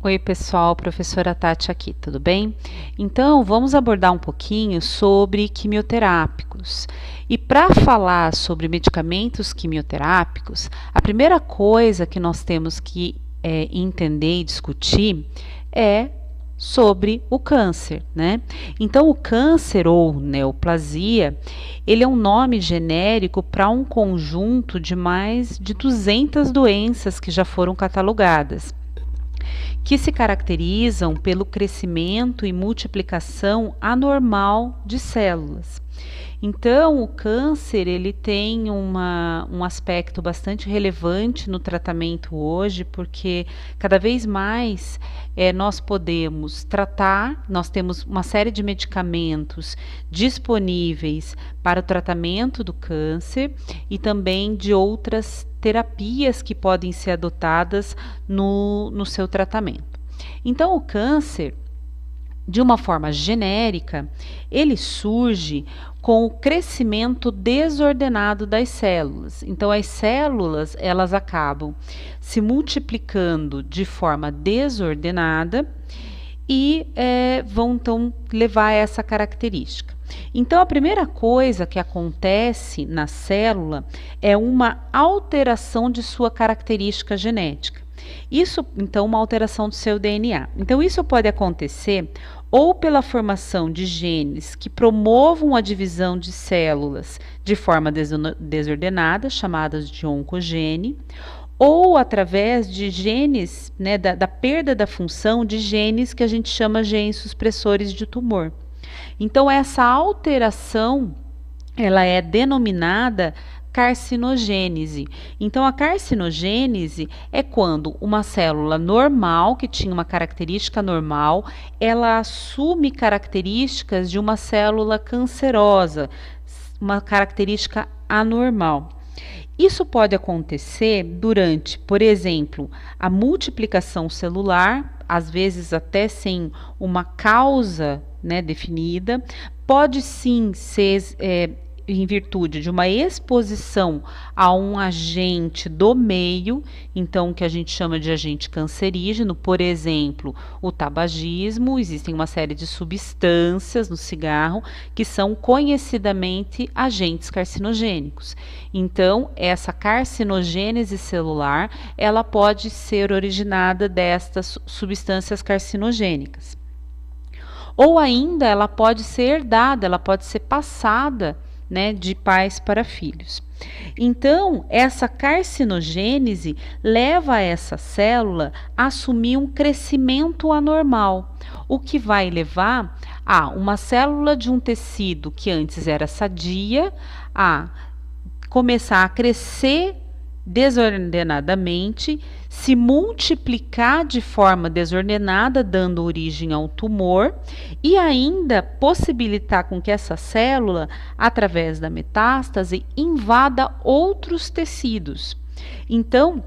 Oi, pessoal, professora Tati aqui, tudo bem? Então, vamos abordar um pouquinho sobre quimioterápicos. E para falar sobre medicamentos quimioterápicos, a primeira coisa que nós temos que entender e discutir é sobre o câncer, né? Então, o câncer ou neoplasia, ele é um nome genérico para um conjunto de mais de 200 doenças que já foram catalogadas, que se caracterizam pelo crescimento e multiplicação anormal de células. Então, o câncer ele tem um aspecto bastante relevante no tratamento hoje, porque cada vez mais nós podemos tratar, nós temos uma série de medicamentos disponíveis para o tratamento do câncer e também de outras terapias que podem ser adotadas no seu tratamento. Então, o câncer, de uma forma genérica, ele surge com o crescimento desordenado das células. Então, as células, elas acabam se multiplicando de forma desordenada e vão então levar a essa característica. Então, a primeira coisa que acontece na célula é uma alteração de sua característica genética. Isso, então, uma alteração do seu DNA. Então, isso pode acontecer ou pela formação de genes que promovam a divisão de células de forma desordenada, chamadas de oncogene, ou através de genes, né, da perda da função de genes que a gente chama genes supressores de tumor. Então, essa alteração, ela é denominada carcinogênese. Então, a carcinogênese é quando uma célula normal, que tinha uma característica normal, ela assume características de uma célula cancerosa, uma característica anormal. Isso pode acontecer durante, por exemplo, a multiplicação celular, às vezes até sem uma causa, né, definida. Pode sim ser em virtude de uma exposição a um agente do meio, então que a gente chama de agente cancerígeno, por exemplo, o tabagismo. Existem uma série de substâncias no cigarro que são conhecidamente agentes carcinogênicos. Então, essa carcinogênese celular, ela pode ser originada destas substâncias carcinogênicas. Ou ainda ela pode ser herdada, ela pode ser passada, né, de pais para filhos. Então, essa carcinogênese leva essa célula a assumir um crescimento anormal, o que vai levar a uma célula de um tecido que antes era sadia a começar a crescer desordenadamente, se multiplicar de forma desordenada, dando origem ao tumor, e ainda possibilitar com que essa célula, através da metástase, invada outros tecidos. Então,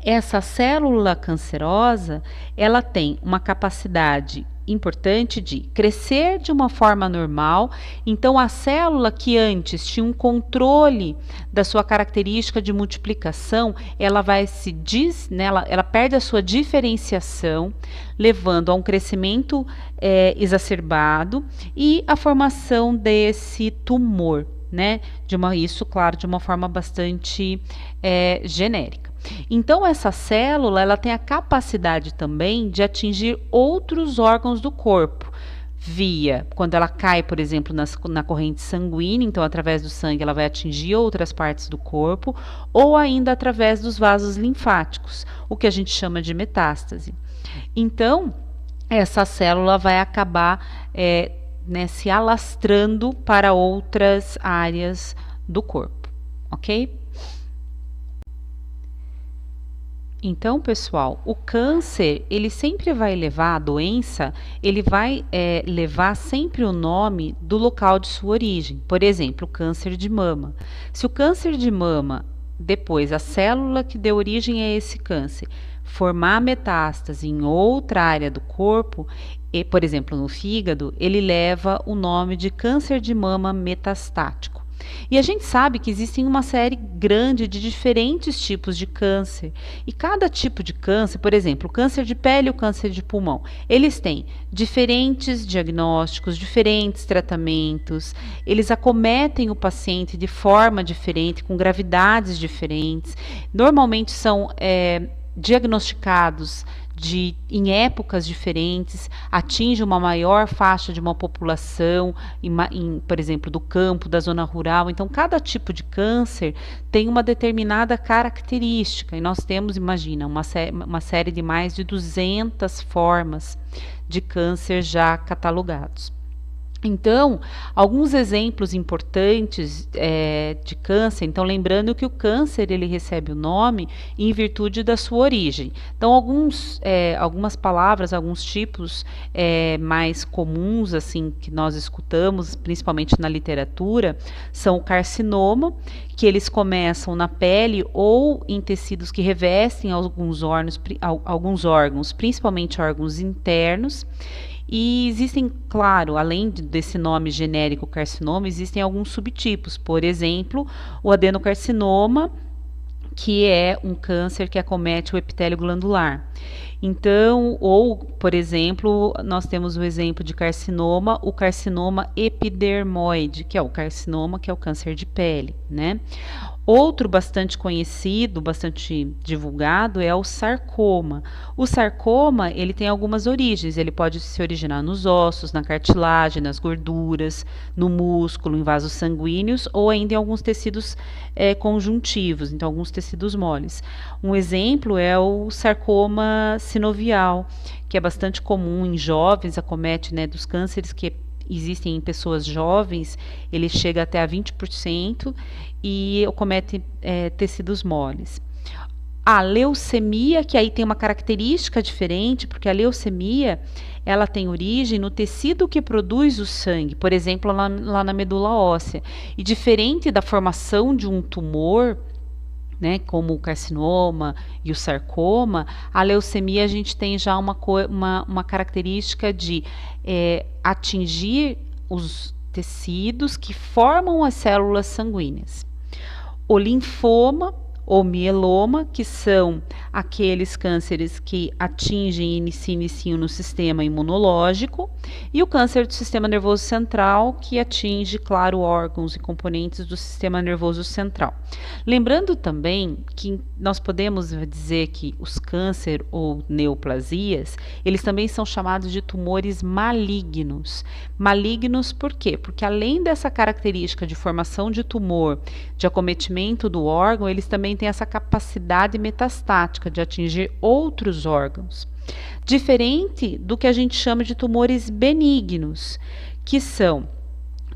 essa célula cancerosa, ela tem uma capacidade importante de crescer de uma forma normal. Então, a célula que antes tinha um controle da sua característica de multiplicação, ela vai ela perde a sua diferenciação, levando a um crescimento exacerbado e a formação desse tumor, né? Isso, claro, de uma forma bastante genérica. Então, essa célula, ela tem a capacidade também de atingir outros órgãos do corpo, quando ela cai, por exemplo, na corrente sanguínea, então através do sangue ela vai atingir outras partes do corpo, ou ainda através dos vasos linfáticos, o que a gente chama de metástase. Então, essa célula vai acabar se alastrando para outras áreas do corpo, ok? Então, pessoal, o câncer, ele sempre vai levar a doença, ele vai levar sempre o nome do local de sua origem. Por exemplo, o câncer de mama. Se o câncer de mama, depois a célula que deu origem a esse câncer, formar metástase em outra área do corpo, por exemplo, no fígado, ele leva o nome de câncer de mama metastático. E a gente sabe que existem uma série grande de diferentes tipos de câncer. E cada tipo de câncer, por exemplo, o câncer de pele e o câncer de pulmão, eles têm diferentes diagnósticos, diferentes tratamentos, eles acometem o paciente de forma diferente, com gravidades diferentes. Normalmente são diagnosticados em épocas diferentes, atinge uma maior faixa de uma população, por exemplo, do campo, da zona rural. Então, cada tipo de câncer tem uma determinada característica. E nós temos, imagina, uma série de mais de 200 formas de câncer já catalogados. Então, alguns exemplos importantes de câncer. Então, lembrando que o câncer ele recebe o nome em virtude da sua origem. Então, algumas palavras, alguns tipos mais comuns assim que nós escutamos, principalmente na literatura, são o carcinoma, que eles começam na pele ou em tecidos que revestem alguns órgãos, principalmente órgãos internos. E existem, claro, além desse nome genérico carcinoma, existem alguns subtipos. Por exemplo, o adenocarcinoma, que é um câncer que acomete o epitélio glandular. Então, ou, por exemplo, nós temos o exemplo de carcinoma, o carcinoma epidermoide, que é o carcinoma, que é o câncer de pele, né? Outro bastante conhecido, bastante divulgado, é o sarcoma. O sarcoma, ele tem algumas origens. Ele pode se originar nos ossos, na cartilagem, nas gorduras, no músculo, em vasos sanguíneos ou ainda em alguns tecidos conjuntivos, então alguns tecidos moles. Um exemplo é o sarcoma sinovial, que é bastante comum em jovens, acomete, né, dos cânceres que existem em pessoas jovens, ele chega até a 20% e acomete tecidos moles. A leucemia, que aí tem uma característica diferente, porque a leucemia, ela tem origem no tecido que produz o sangue, por exemplo, lá na medula óssea. E diferente da formação de um tumor, né, como o carcinoma e o sarcoma, a leucemia a gente tem já uma característica de atingir os tecidos que formam as células sanguíneas. O linfoma ou mieloma, que são aqueles cânceres que atingem e se iniciam no sistema imunológico, e o câncer do sistema nervoso central, que atinge, claro, órgãos e componentes do sistema nervoso central. Lembrando também que nós podemos dizer que os câncer ou neoplasias, eles também são chamados de tumores malignos. Malignos por quê? Porque além dessa característica de formação de tumor, de acometimento do órgão, eles também têm essa capacidade metastática de atingir outros órgãos. Diferente do que a gente chama de tumores benignos, que são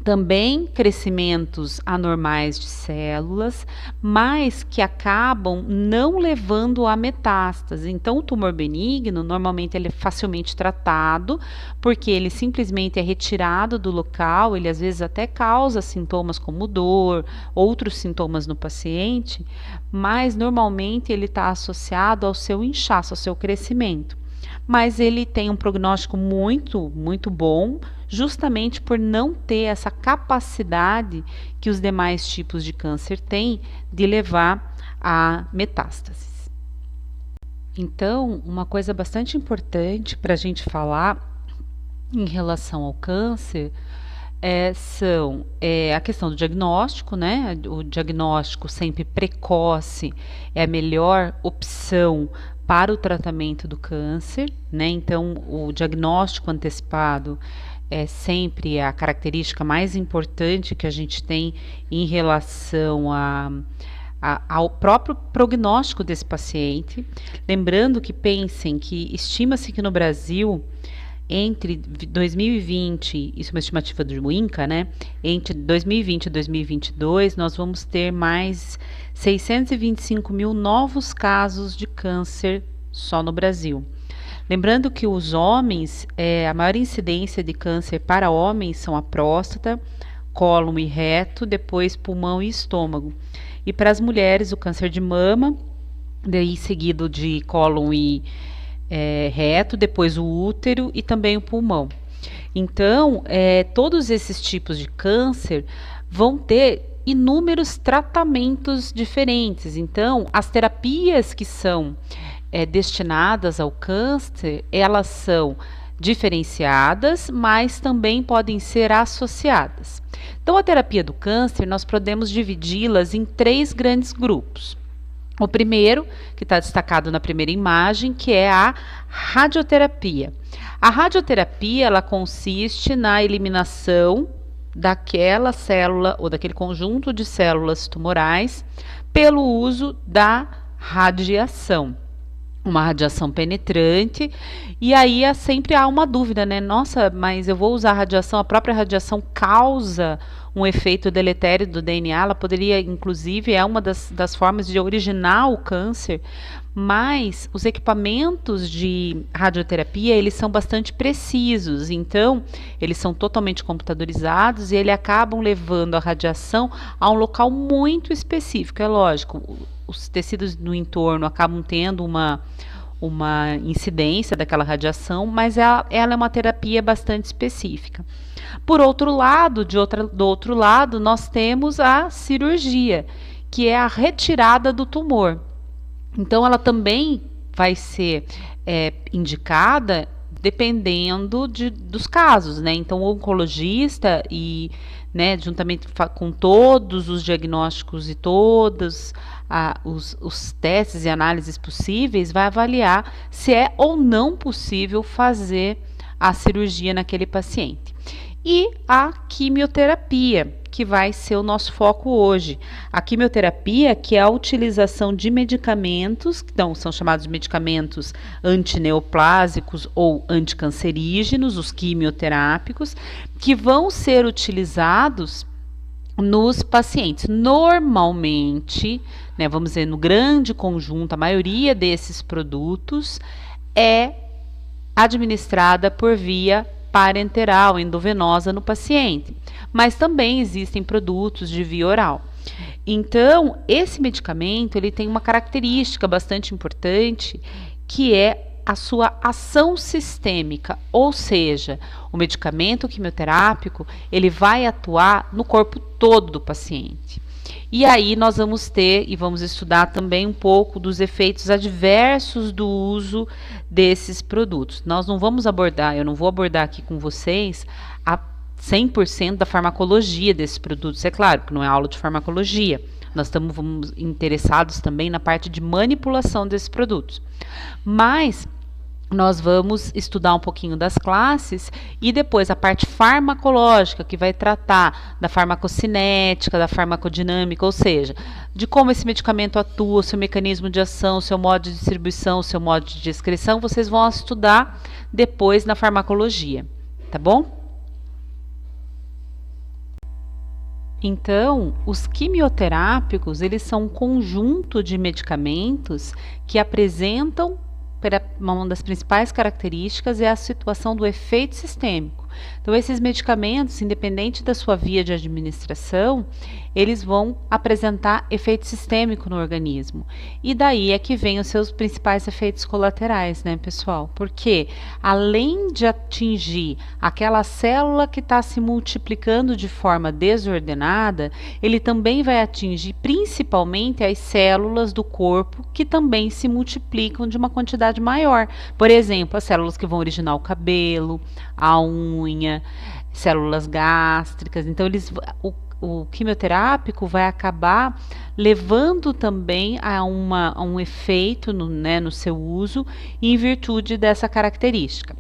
também crescimentos anormais de células, mas que acabam não levando a metástase. Então, o tumor benigno, normalmente ele é facilmente tratado, porque ele simplesmente é retirado do local, ele às vezes até causa sintomas como dor, outros sintomas no paciente, mas normalmente ele está associado ao seu inchaço, ao seu crescimento. Mas ele tem um prognóstico muito, muito bom, justamente por não ter essa capacidade que os demais tipos de câncer têm de levar a metástases. Então, uma coisa bastante importante para a gente falar em relação ao câncer são a questão do diagnóstico, né? O diagnóstico sempre precoce é a melhor opção para o tratamento do câncer, né? Então, o diagnóstico antecipado é sempre a característica mais importante que a gente tem em relação ao próprio prognóstico desse paciente. Lembrando que pensem que estima-se que no Brasil, entre 2020, isso é uma estimativa do INCA, né? Entre 2020 e 2022, nós vamos ter mais 625 mil novos casos de câncer só no Brasil. Lembrando que os homens, a maior incidência de câncer para homens são a próstata, cólon e reto, depois pulmão e estômago. E para as mulheres, o câncer de mama, daí seguido de cólon e reto, depois o útero e também o pulmão. Então, todos esses tipos de câncer vão ter inúmeros tratamentos diferentes. Então, as terapias que são destinadas ao câncer, elas são diferenciadas, mas também podem ser associadas. Então, a terapia do câncer, nós podemos dividi-las em 3 grandes grupos. O primeiro, que está destacado na primeira imagem, que é a radioterapia. A radioterapia, ela consiste na eliminação daquela célula ou daquele conjunto de células tumorais pelo uso da radiação. Uma radiação penetrante, e aí sempre há uma dúvida, né? Nossa, mas eu vou usar radiação, a própria radiação causa um efeito deletério do DNA, ela poderia, inclusive, é uma das formas de originar o câncer, mas os equipamentos de radioterapia, eles são bastante precisos, então, eles são totalmente computadorizados e eles acabam levando a radiação a um local muito específico, é lógico, os tecidos no entorno acabam tendo uma incidência daquela radiação, mas ela é uma terapia bastante específica. Por outro lado, do outro lado, nós temos a cirurgia, que é a retirada do tumor. Então, ela também vai ser indicada dependendo dos casos, né? Então, o oncologista juntamente com todos os diagnósticos e todos os testes e análises possíveis, vai avaliar se é ou não possível fazer a cirurgia naquele paciente. E a quimioterapia, que vai ser o nosso foco hoje. A quimioterapia, que é a utilização de medicamentos, então são chamados de medicamentos antineoplásicos ou anticancerígenos, os quimioterápicos, que vão ser utilizados nos pacientes. Normalmente, vamos dizer, no grande conjunto, a maioria desses produtos é administrada por via parenteral, endovenosa no paciente, mas também existem produtos de via oral. Então, esse medicamento, ele tem uma característica bastante importante, que é a sua ação sistêmica, ou seja, o medicamento quimioterápico, ele vai atuar no corpo todo do paciente. E aí nós vamos ter e vamos estudar também um pouco dos efeitos adversos do uso desses produtos. Nós não vamos abordar, eu não vou abordar aqui com vocês a 100% da farmacologia desses produtos. É claro que não é aula de farmacologia. Nós estamos interessados também na parte de manipulação desses produtos. Mas nós vamos estudar um pouquinho das classes e depois a parte farmacológica, que vai tratar da farmacocinética, da farmacodinâmica, ou seja, de como esse medicamento atua, seu mecanismo de ação, seu modo de distribuição, seu modo de excreção, vocês vão estudar depois na farmacologia, tá bom? Então, os quimioterápicos, eles são um conjunto de medicamentos que apresentam, uma das principais características é a situação do efeito sistêmico. Então, esses medicamentos, independente da sua via de administração, eles vão apresentar efeito sistêmico no organismo. E daí é que vem os seus principais efeitos colaterais, né, pessoal? Porque, além de atingir aquela célula que está se multiplicando de forma desordenada, ele também vai atingir principalmente as células do corpo que também se multiplicam de uma quantidade maior. Por exemplo, as células que vão originar o cabelo, a unha, células gástricas. Então, o quimioterápico vai acabar levando também a um efeito no seu uso em virtude dessa característica.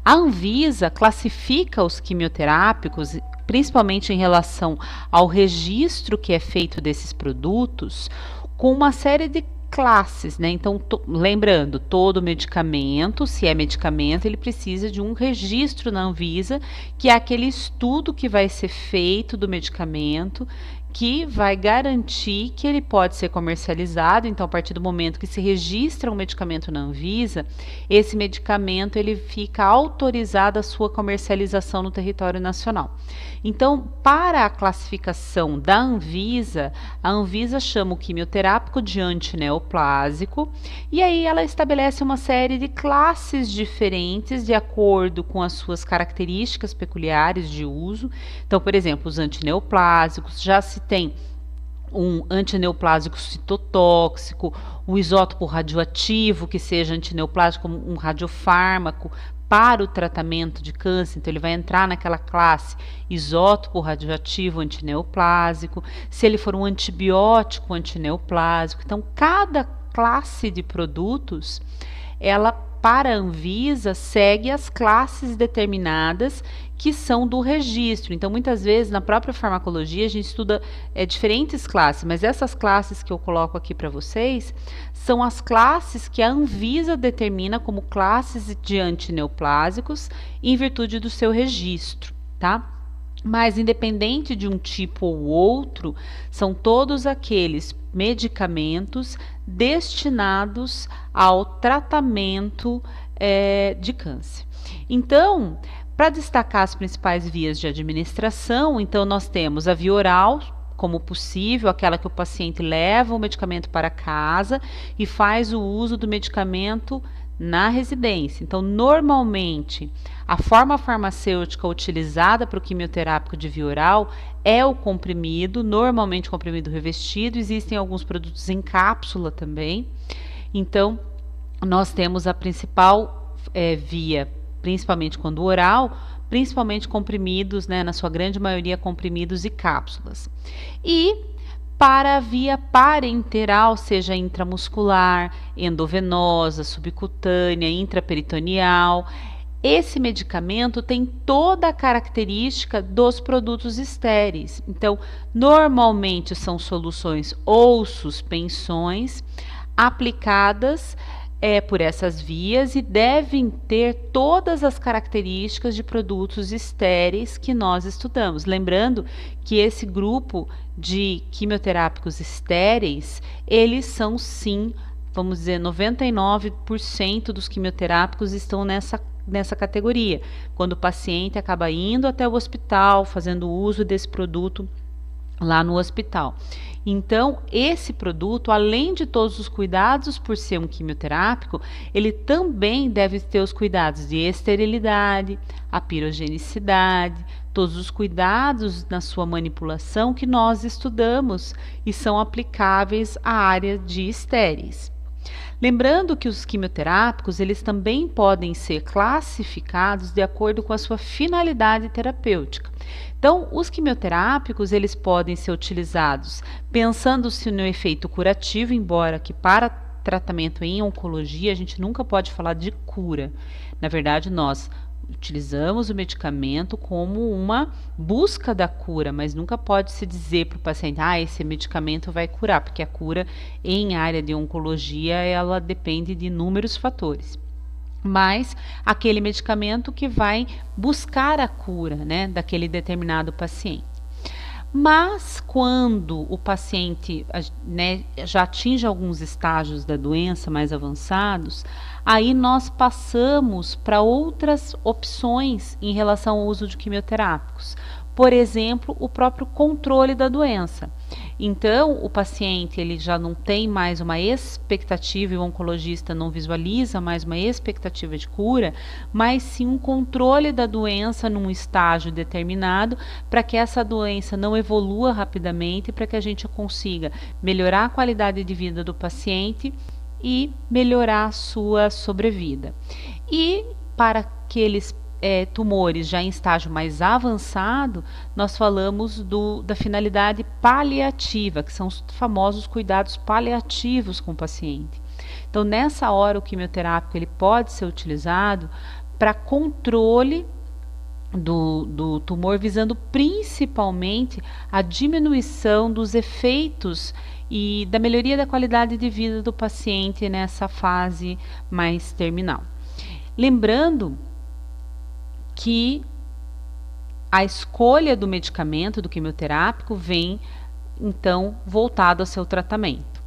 A Anvisa classifica os quimioterápicos, principalmente em relação ao registro que é feito desses produtos, com uma série de classes, né? Então, lembrando, todo medicamento, se é medicamento, ele precisa de um registro na Anvisa, que é aquele estudo que vai ser feito do medicamento, que vai garantir que ele pode ser comercializado. Então, a partir do momento que se registra um medicamento na Anvisa, esse medicamento ele fica autorizado a sua comercialização no território nacional. Então, para a classificação da Anvisa, a Anvisa chama o quimioterápico de antineoplásico, e aí ela estabelece uma série de classes diferentes de acordo com as suas características peculiares de uso. Então, por exemplo, os antineoplásicos, já se tem um antineoplásico citotóxico, um isótopo radioativo que seja antineoplásico, como um radiofármaco para o tratamento de câncer. Então ele vai entrar naquela classe isótopo radioativo antineoplásico. Se ele for um antibiótico antineoplásico, então cada classe de produtos, ela para a Anvisa segue as classes determinadas que são do registro. Então, muitas vezes, na própria farmacologia, a gente estuda diferentes classes, mas essas classes que eu coloco aqui para vocês são as classes que a Anvisa determina como classes de antineoplásicos em virtude do seu registro, tá? Mas, independente de um tipo ou outro, são todos aqueles medicamentos destinados ao tratamento de câncer. Então, para destacar as principais vias de administração, então nós temos a via oral, como possível, aquela que o paciente leva o medicamento para casa e faz o uso do medicamento na residência. Então, normalmente, a forma farmacêutica utilizada para o quimioterápico de via oral é o comprimido, normalmente comprimido revestido. Existem alguns produtos em cápsula também. Então, nós temos a principal via, principalmente quando oral, principalmente comprimidos, né, na sua grande maioria comprimidos e cápsulas. E para a via parenteral, seja intramuscular, endovenosa, subcutânea, intraperitoneal, esse medicamento tem toda a característica dos produtos estéreis. Então, normalmente são soluções ou suspensões aplicadas por essas vias e devem ter todas as características de produtos estéreis que nós estudamos. Lembrando que esse grupo de quimioterápicos estéreis, eles são sim, vamos dizer, 99% dos quimioterápicos estão nessa categoria, quando o paciente acaba indo até o hospital, fazendo uso desse produto lá no hospital. Então, esse produto, além de todos os cuidados por ser um quimioterápico, ele também deve ter os cuidados de esterilidade, a pirogenicidade, todos os cuidados na sua manipulação que nós estudamos e são aplicáveis à área de estéreis. Lembrando que os quimioterápicos, eles também podem ser classificados de acordo com a sua finalidade terapêutica. Então, os quimioterápicos, eles podem ser utilizados pensando-se no efeito curativo, embora que para tratamento em oncologia a gente nunca pode falar de cura. Na verdade, nós utilizamos o medicamento como uma busca da cura, mas nunca pode se dizer para o paciente, esse medicamento vai curar, porque a cura em área de oncologia, ela depende de inúmeros fatores. Mas aquele medicamento que vai buscar a cura, né, daquele determinado paciente. Mas quando o paciente, né, já atinge alguns estágios da doença mais avançados, aí nós passamos para outras opções em relação ao uso de quimioterápicos. Por exemplo, o próprio controle da doença. Então, o paciente ele já não tem mais uma expectativa e o oncologista não visualiza mais uma expectativa de cura, mas sim um controle da doença num estágio determinado para que essa doença não evolua rapidamente, para que a gente consiga melhorar a qualidade de vida do paciente e melhorar a sua sobrevida. E para aqueles tumores já em estágio mais avançado, nós falamos da finalidade paliativa, que são os famosos cuidados paliativos com o paciente. Então, nessa hora, o quimioterápico ele pode ser utilizado para controle do tumor, visando principalmente a diminuição dos efeitos e da melhoria da qualidade de vida do paciente nessa fase mais terminal. Lembrando que a escolha do medicamento, do quimioterápico, vem então voltado ao seu tratamento.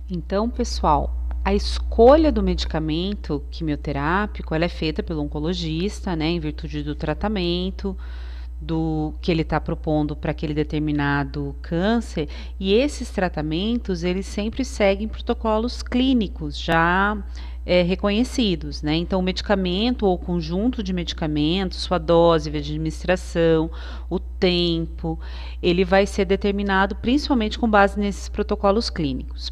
Então, pessoal, a escolha do medicamento quimioterápico ela é feita pelo oncologista, né, em virtude do tratamento do que ele está propondo para aquele determinado câncer, e esses tratamentos eles sempre seguem protocolos clínicos já reconhecidos, né? Então, o medicamento ou o conjunto de medicamentos, sua dose de administração, o tempo, ele vai ser determinado principalmente com base nesses protocolos clínicos.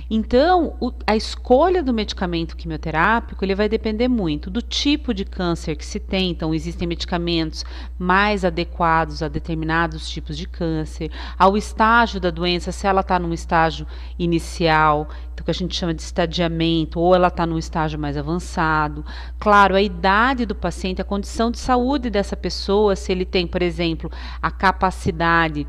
Então, a escolha do medicamento quimioterápico ele vai depender muito do tipo de câncer que se tem. Então, existem medicamentos mais adequados a determinados tipos de câncer, ao estágio da doença, se ela está num estágio inicial, então que a gente chama de estadiamento, ou ela está num estágio mais avançado. Claro, a idade do paciente, a condição de saúde dessa pessoa, se ele tem, por exemplo, a capacidade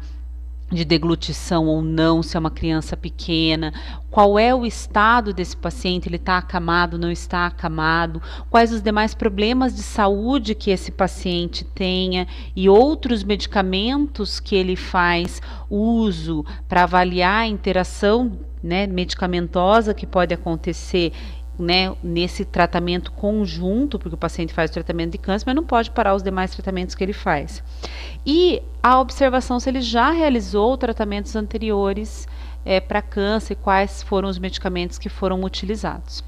de deglutição ou não, se é uma criança pequena, qual é o estado desse paciente, ele está acamado, não está acamado, quais os demais problemas de saúde que esse paciente tenha e outros medicamentos que ele faz uso para avaliar a interação, né, medicamentosa que pode acontecer, né, nesse tratamento conjunto, porque o paciente faz o tratamento de câncer, mas não pode parar os demais tratamentos que ele faz. E a observação se ele já realizou tratamentos anteriores para câncer, quais foram os medicamentos que foram utilizados.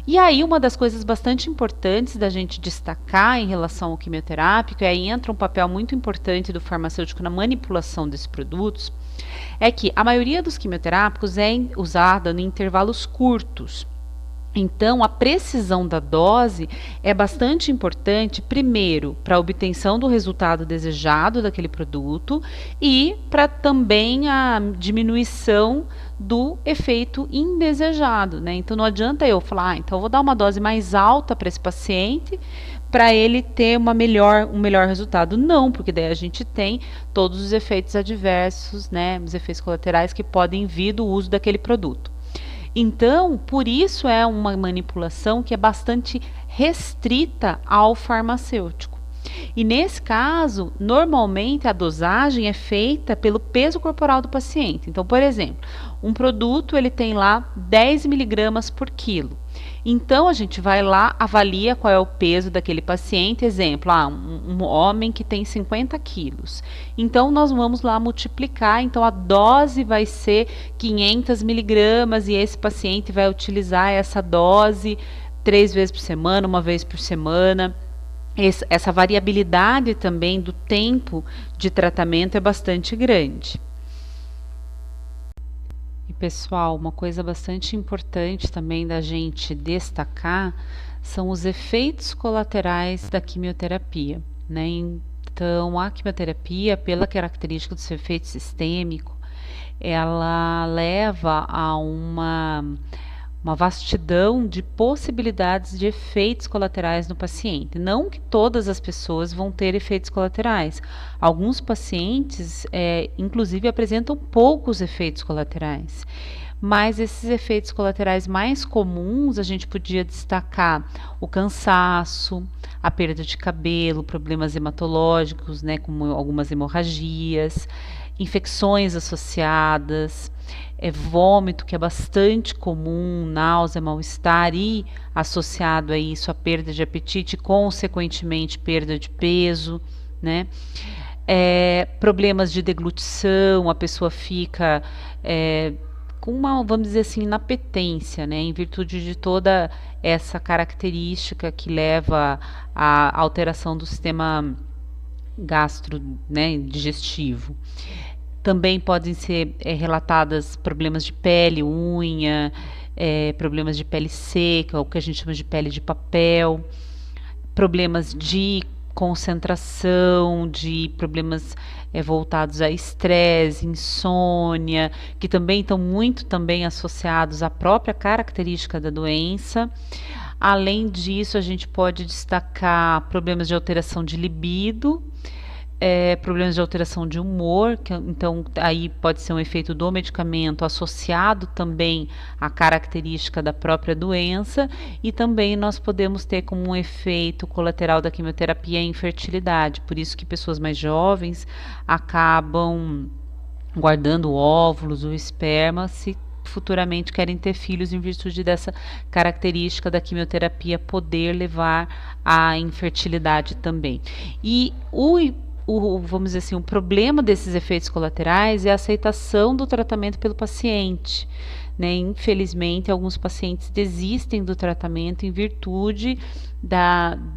E aí, uma das coisas bastante importantes da gente destacar em relação ao quimioterápico, e aí entra um papel muito importante do farmacêutico na manipulação desses produtos, é que a maioria dos quimioterápicos é usada em intervalos curtos. Então, a precisão da dose é bastante importante, primeiro, para a obtenção do resultado desejado daquele produto e para também a diminuição do efeito indesejado, né? Então, não adianta eu falar, então eu vou dar uma dose mais alta para esse paciente para ele ter um melhor resultado. Não, porque daí a gente tem todos os efeitos adversos, né? Os efeitos colaterais que podem vir do uso daquele produto. Então, por isso é uma manipulação que é bastante restrita ao farmacêutico. E nesse caso, normalmente a dosagem é feita pelo peso corporal do paciente. Então, por exemplo, um produto ele tem lá 10 miligramas por quilo. Então, a gente vai lá, avalia qual é o peso daquele paciente. Exemplo, um homem que tem 50 quilos. Então, nós vamos lá multiplicar. Então, a dose vai ser 500 miligramas e esse paciente vai utilizar essa dose 3 vezes por semana, uma vez por semana. Essa variabilidade também do tempo de tratamento é bastante grande. E pessoal, uma coisa bastante importante também da gente destacar são os efeitos colaterais da quimioterapia, né? Então, a quimioterapia, pela característica do seu efeito sistêmico, ela leva a uma vastidão de possibilidades de efeitos colaterais no paciente. Não que todas as pessoas vão ter efeitos colaterais. Alguns pacientes, inclusive, apresentam poucos efeitos colaterais. Mas esses efeitos colaterais mais comuns, a gente podia destacar o cansaço, a perda de cabelo, problemas hematológicos, né, como algumas hemorragias, infecções associadas, vômito, que é bastante comum, náusea, mal-estar e associado a isso a perda de apetite, consequentemente perda de peso, né? Problemas de deglutição, a pessoa fica com uma, vamos dizer assim, inapetência, né? Em virtude de toda essa característica que leva à alteração do sistema gastro, né, digestivo. Também podem ser relatadas problemas de pele, unha, problemas de pele seca, o que a gente chama de pele de papel, problemas de concentração, de problemas voltados a estresse, insônia, que também estão muito também associados à própria característica da doença. Além disso, a gente pode destacar problemas de alteração de libido, problemas de alteração de humor, então aí pode ser um efeito do medicamento associado também à característica da própria doença, e também nós podemos ter como um efeito colateral da quimioterapia a infertilidade, por isso que pessoas mais jovens acabam guardando óvulos ou esperma se futuramente querem ter filhos em virtude dessa característica da quimioterapia poder levar à infertilidade também. E vamos dizer assim, o problema desses efeitos colaterais é a aceitação do tratamento pelo paciente. Né? Infelizmente, alguns pacientes desistem do tratamento em virtude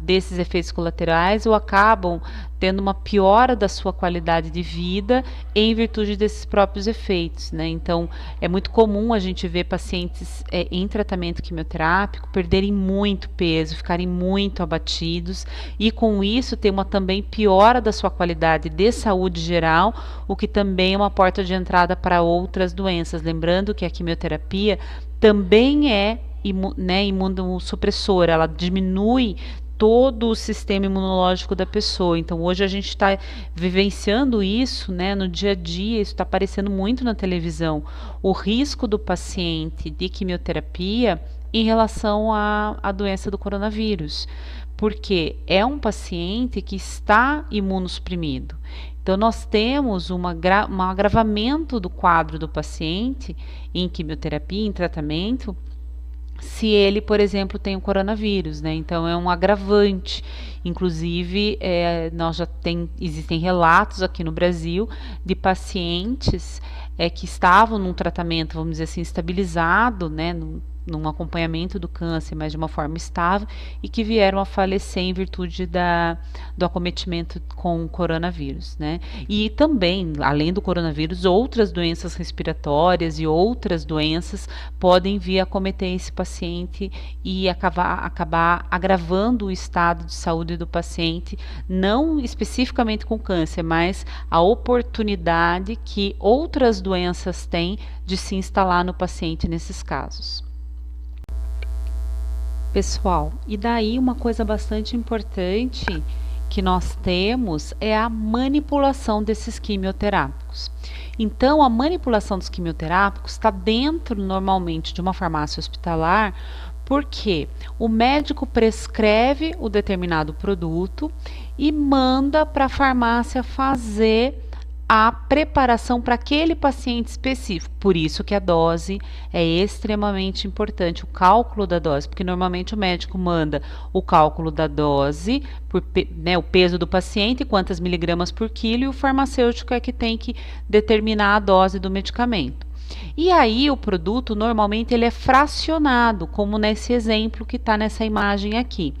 desses efeitos colaterais ou acabam tendo uma piora da sua qualidade de vida em virtude desses próprios efeitos. Né? Então, é muito comum a gente ver pacientes em tratamento quimioterápico perderem muito peso, ficarem muito abatidos e com isso ter uma também piora da sua qualidade de saúde geral, o que também é uma porta de entrada para outras doenças. Lembrando que a quimioterapia também é imunossupressora, ela diminui todo o sistema imunológico da pessoa. Então, hoje a gente está vivenciando isso, né, no dia a dia, isso está aparecendo muito na televisão, o risco do paciente de quimioterapia em relação à doença do coronavírus, porque é um paciente que está imunossuprimido. Então, nós temos um agravamento do quadro do paciente em quimioterapia, em tratamento, se ele, por exemplo, tem o coronavírus, né? Então é um agravante. Inclusive, existem relatos aqui no Brasil de pacientes que estavam num tratamento, vamos dizer assim, estabilizado, né? Num acompanhamento do câncer, mas de uma forma estável, e que vieram a falecer em virtude do acometimento com o coronavírus, né? E também, além do coronavírus, outras doenças respiratórias e outras doenças podem vir a acometer esse paciente e acabar agravando o estado de saúde do paciente, não especificamente com câncer, mas a oportunidade que outras doenças têm de se instalar no paciente nesses casos. Pessoal, e daí uma coisa bastante importante que nós temos é a manipulação desses quimioterápicos. Então, a manipulação dos quimioterápicos está dentro, normalmente, de uma farmácia hospitalar, porque o médico prescreve o determinado produto e manda para a farmácia fazer a preparação para aquele paciente específico. Por isso que a dose é extremamente importante, o cálculo da dose, porque normalmente o médico manda o cálculo da dose, o peso do paciente, quantas miligramas por quilo, e o farmacêutico é que tem que determinar a dose do medicamento. E aí o produto normalmente ele é fracionado, como nesse exemplo que está nessa imagem aqui.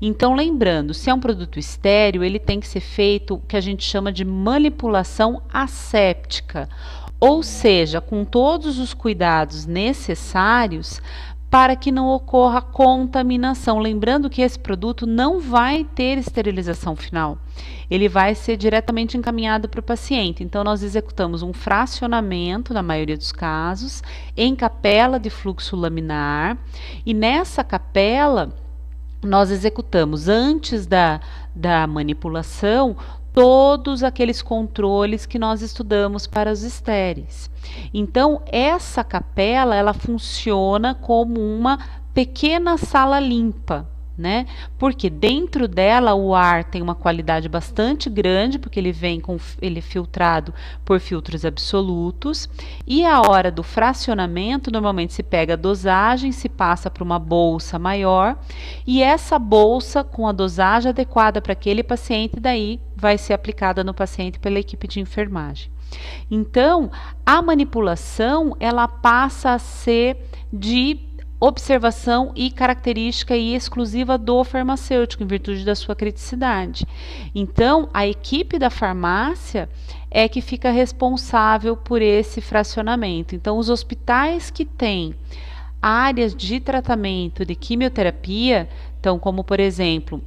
Então, lembrando, se é um produto estéril, ele tem que ser feito o que a gente chama de manipulação asséptica, ou seja, com todos os cuidados necessários para que não ocorra contaminação. Lembrando que esse produto não vai ter esterilização final, ele vai ser diretamente encaminhado para o paciente. Então, nós executamos um fracionamento, na maioria dos casos, em capela de fluxo laminar, e nessa capela nós executamos, antes da manipulação, todos aqueles controles que nós estudamos para os estéreis. Então, essa capela, ela funciona como uma pequena sala limpa, né? Porque dentro dela o ar tem uma qualidade bastante grande, porque ele é filtrado por filtros absolutos, e a hora do fracionamento normalmente se pega a dosagem, se passa para uma bolsa maior, e essa bolsa com a dosagem adequada para aquele paciente daí vai ser aplicada no paciente pela equipe de enfermagem. Então, a manipulação ela passa a ser de observação e característica e exclusiva do farmacêutico, em virtude da sua criticidade. Então, a equipe da farmácia é que fica responsável por esse fracionamento. Então, os hospitais que têm áreas de tratamento de quimioterapia, então, como por exemplo,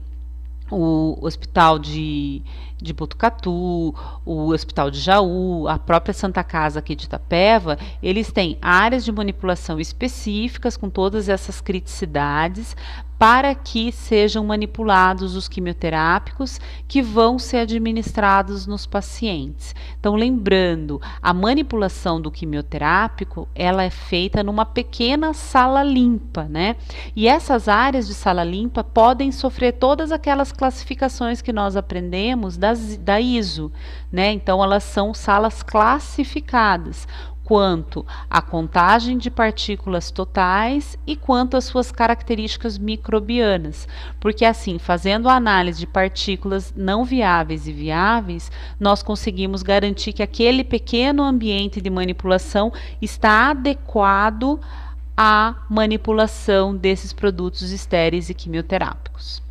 o hospital de de Botucatu, o Hospital de Jaú, a própria Santa Casa aqui de Itapeva, eles têm áreas de manipulação específicas com todas essas criticidades para que sejam manipulados os quimioterápicos que vão ser administrados nos pacientes. Então, lembrando, a manipulação do quimioterápico, ela é feita numa pequena sala limpa, né? E essas áreas de sala limpa podem sofrer todas aquelas classificações que nós aprendemos da ISO, né? Então, elas são salas classificadas quanto à contagem de partículas totais e quanto às suas características microbianas, porque assim, fazendo a análise de partículas não viáveis e viáveis, nós conseguimos garantir que aquele pequeno ambiente de manipulação está adequado à manipulação desses produtos estéreis e quimioterápicos.